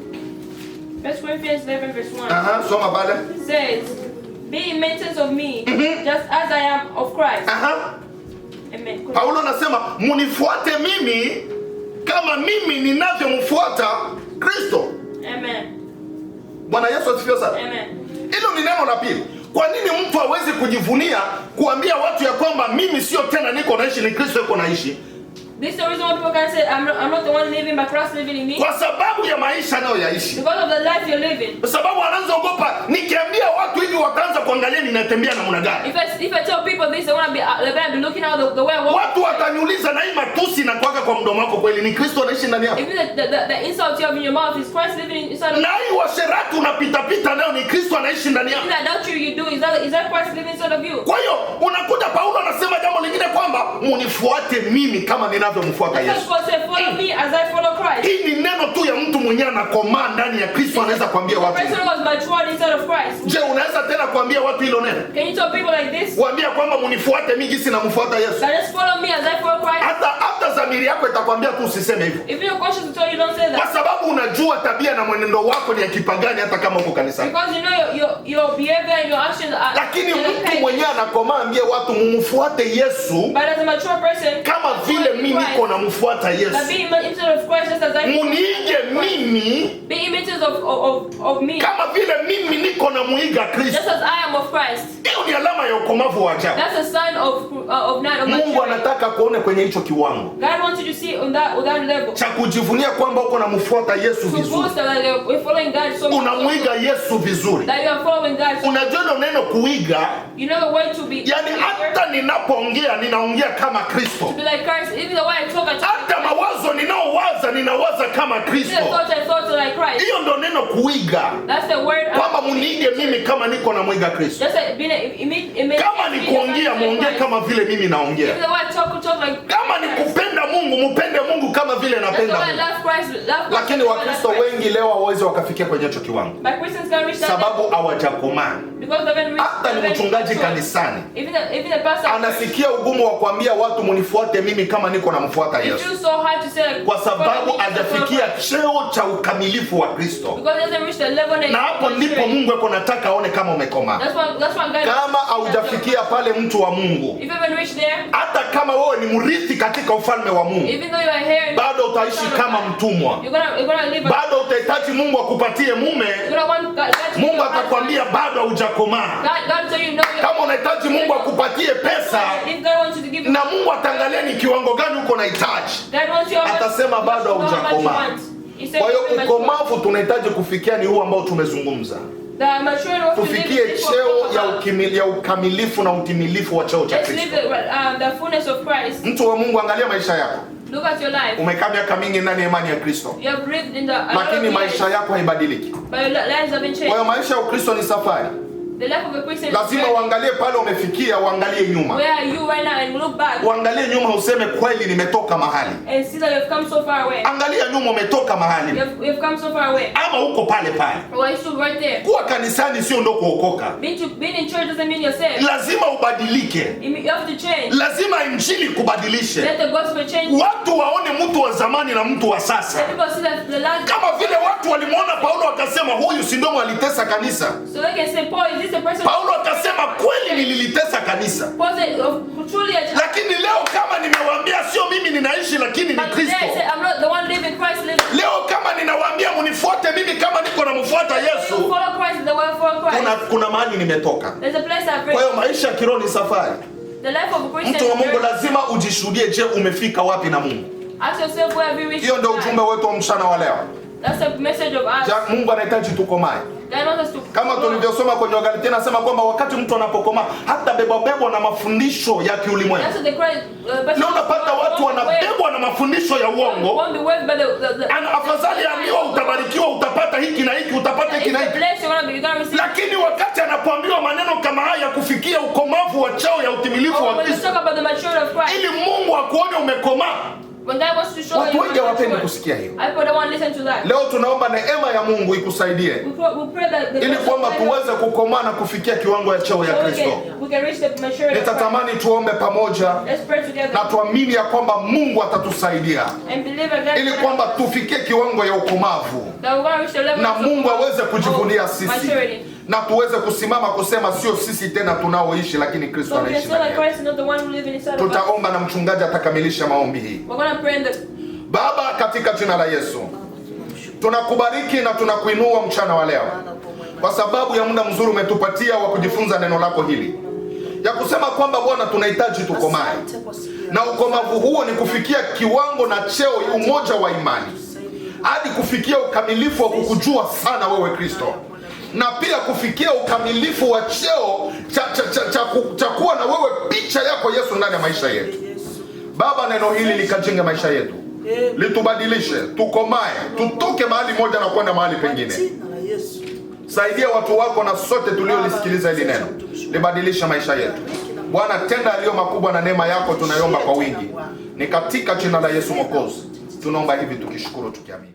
First Corinthians 11 verse 1. Soma pale. Says, be imitators of me, just as I am of Christ. Amen. Paulo anasema munifuate mimi kama mimi ninavyomfuata Kristo. Amen. Bwana Yesu asifiwe sana. Amen. Hilo ni neno la pili. Kwa nini mtu hawezi kujivunia kuambia watu ya kwamba mimi sio tena niko naishi, ni Kristo yuko naishi? This is the reason why people can say I'm not the one living, but Christ living in me. Kwa sababu ya maisha anayoyaishi. Because of the life you're living. Kwa sababu anaanza kuogopa nikiambia watu hivi wataanza kuangalia ninatembea namna gani. If I tell people this, they're gonna be looking out the way I walk. Watu wataniuliza na hii matusi na kwaka kwa mdomo wako kweli ni Kristo anaishi ndani yako? If the insult you have in your mouth is Christ living inside of you. Na hii washerati unapita pita nayo ni Kristo anaishi ndani yako. If that adultery you do is that Christ living inside of you. Kwa hiyo unakuja Paulo anasema jambo lingine kwamba munifuate mimi kama ninavyomfuata Yesu. Follow me as I follow Christ. Hii ni neno tu ya mtu mwenyewe anakomaa ndani ya Kristo anaweza kuambia watu. The person was matured inside of Christ. Je, unaweza tena kuambia watu hilo neno? Can you tell people like this? Kuambia kwamba munifuate mimi jinsi namfuata Yesu. That just follow me as I follow Christ. Hata dhamiri yako itakwambia tu usiseme hivyo. If your conscience will tell you don't say that. Kwa sababu unajua tabia na mwenendo wako ni ya kipagani hata kama uko kanisani. Because you know your behavior and your actions are. Lakini mtu mwenyewe anakomaa ambie watu mumfuate Yesu. But as a mature person, kama vile mimi niko namfuata Yesu. Be imitators of Christ just as I. Muniige mimi. Be imitators of me. Kama vile mimi niko namuiga Kristo. Just as I am of Christ. Hiyo ni alama ya ukomavu wa ajabu. That's a sign of Mungu anataka kuone kwenye hicho kiwango. God wants you to see on that level. Cha kujivunia kwamba uko namfuata Yesu vizuri. We're following God so much. Unamuiga Yesu vizuri. That you are following God. Unajua neno kuiga. You know the way to be. Yani hata ninapoongea ninaongea kama Kristo. To be like Christ. Even the way I talk. Hata mawazo ninawaza kama Kristo. Like Christ. Hiyo ndo neno kuiga. That's the word. Kwamba muniige mimi kama niko namuiga Kristo. Kama ni kuongea muongee kama vile mimi naongea. Kama ni kupenda Mungu mupende Mungu kama vile napenda Mungu. Lakini Wakristo wengi leo hawawezi wakafika wakafikia kwenye hicho kiwango, But Christians can reach that sababu level hawajakomaa. because they haven't reached. Hata ni mchungaji kanisani Even the pastor anasikia ugumu wa kuambia watu munifuate mimi kama niko namfuata it Yesu, feels so hard to say like, kwa sababu follow me, hajafikia cheo cha ukamilifu wa Kristo. because he doesn't reach the level that Na hapo ndipo Mungu yuko nataka aone kama umekomaa. That's what God. Kama haujafikia pale, mtu wa Mungu, If you haven't reached there, hata kama wewe ni mrithi katika ufalme wa Mungu, even though you are here, bado utaishi kama mtumwa. you're gonna live. Bado utahitaji Mungu akupatie mume. You're gonna want God to Mungu atakwambia bado haujakomaa. God tell you no. Kama unahitaji Mungu akupatie pesa, If God wants you to give you, na Mungu ataangalia ni kiwango gani uko nahitaji, God wants you atasema bado haujakomaa. Kwa hiyo ukomavu tunahitaji kufikia ni huu ambao tumezungumza. Tufikie cheo ya ukamilifu na utimilifu wa cheo cha Kristo. The fullness of Christ. Mtu wa Mungu, angalia maisha yako. Look at your life. Umekaa miaka mingi ndani ya imani ya Kristo, You have lived in the lakini maisha yako haibadiliki. But your lives have been changed. Kwa hiyo maisha ya Ukristo ni safari. The life of a Christian Lazima uangalie pale umefikia, uangalie nyuma. Where are you right now and look back. Uangalie nyuma useme kweli nimetoka mahali. And see that you have come so far away. Angalia nyuma umetoka mahali. You have come so far away. Ama uko pale pale. Or you stood right there. Kuwa kanisani sio ndo kuokoka. Being in church doesn't mean you're saved. Lazima ubadilike. You have to change. Lazima injili kubadilishe. Let the gospel change. Watu waone mtu wa zamani na mtu wa sasa. People see that the last. Kama vile watu walimwona Paulo wakasema huyu si ndio alitesa kanisa. So they can say, Paul, is this the person? Paulo akasema kweli nililitesa kanisa. Paul said, truly. Lakini leo kama nimewaambia sio mimi ninaishi lakini ni Kristo. I'm not the one living, Christ living. Leo kama ninawaambia munifuate mimi kama niko namfuata Yesu. Follow Christ, the way follow Christ. Kuna mahali nimetoka. There's a place I've reached. Kwa hiyo maisha ya kiroho ni safari. The life of a Christian. Mtu wa Mungu lazima ujishuhudie, je, umefika wapi na Mungu? Ask yourself where have you reached. Hiyo ndio ujumbe wetu wa mchana wa leo. That's the message of us. Mungu anahitaji tukomae. God wants us to Kama tulivyosoma kwenye Wagalatia nasema kwamba wakati mtu anapokomaa hata bebwa na mafundisho ya kiulimwengu. That's what the Christ. Leo unapata watu wanabebwa na mafundisho ya uongo. Won't be waved by the Afadhali ambiwa utabarikiwa, utapata hiki na hiki, utapata hiki na hiki. Lakini wakati anapoambiwa maneno kama haya kufikia ukomavu wa cheo ya utimilifu wa Kristo, ili Mungu akuone umekomaa, watu wengi hawapendi kusikia hiyo. Leo tunaomba neema ya Mungu ikusaidie ili kwamba tuweze kukomaa na kufikia kiwango ya cheo ya Kristo. Nitatamani tuombe pamoja na tuamini ya kwamba Mungu atatusaidia ili kwamba tufikie kiwango ya ukomavu na Mungu aweze kujivunia sisi na tuweze kusimama kusema sio sisi tena tunaoishi lakini Kristo anaishi ndani yetu. Tutaomba na mchungaji atakamilisha maombi hii. Baba, katika jina la Yesu tunakubariki na tunakuinua mchana wa leo kwa sababu ya muda mzuri umetupatia wa kujifunza neno lako hili, ya kusema kwamba Bwana tunahitaji tukomae, na ukomavu huo ni kufikia kiwango na cheo umoja wa imani hadi kufikia ukamilifu wa kukujua sana wewe Kristo, na pia kufikia ukamilifu wa cheo cha kuwa na wewe picha yako Yesu ndani ya maisha yetu. Baba, neno hili likajenga maisha yetu, litubadilishe, tukomae, tutoke mahali moja na kwenda mahali pengine. Saidia watu wako na sote tuliolisikiliza hili neno, libadilisha maisha yetu. Bwana, tenda yaliyo makubwa na neema yako tunaiomba kwa wingi. Ni katika jina la Yesu Mwokozi tunaomba hivi tukishukuru tukiamini.